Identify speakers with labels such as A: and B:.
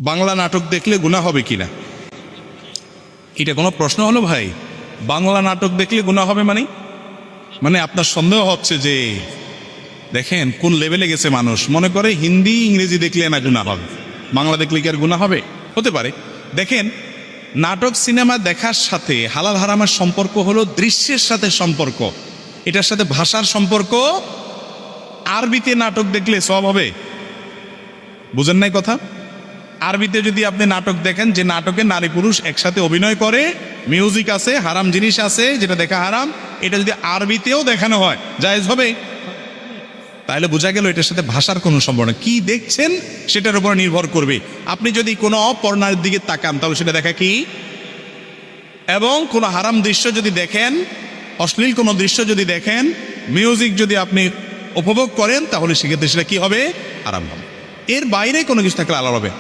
A: বাংলা নাটক দেখলে গুনাহ হবে কিনা, এটা কোনো প্রশ্ন হলো ভাই? বাংলা নাটক দেখলে গুনাহ হবে মানে আপনার সন্দেহ হচ্ছে যে দেখেন কোন লেভেলে গেছে মানুষ, মনে করে হিন্দি ইংরেজি দেখলে না গুনাহ হবে, বাংলা দেখলে কি আর গুনাহ হবে? হতে পারে। দেখেন, নাটক সিনেমা দেখার সাথে হালাল হারামের সম্পর্ক হলো দৃশ্যের সাথে সম্পর্ক, এটার সাথে ভাষার সম্পর্ক। আরবিতে নাটক দেখলে সওয়াব হবে, বুঝেন নাই কথা? আরবিতে যদি আপনি নাটক দেখেন যে নাটকে নারী পুরুষ একসাথে অভিনয় করে, মিউজিক আছে, হারাম জিনিস আছে যেটা দেখা হারাম, এটা যদি আরবিতেও দেখানো হয় জায়েজ হবে? তাহলে বোঝা গেল এটার সাথে ভাষার কোনো সম্পর্ক কি দেখছেন সেটার উপর নির্ভর করবে। আপনি যদি কোনো অপর্ণার দিকে তাকান তাহলে সেটা দেখা কি, এবং কোনো হারাম দৃশ্য যদি দেখেন, অশ্লীল কোনো দৃশ্য যদি দেখেন, মিউজিক যদি আপনি উপভোগ করেন, তাহলে সেক্ষেত্রে সেটা কি হবে? হারাম হবে। এর বাইরে কোনো কিছু থাকলে আলাদা হবে।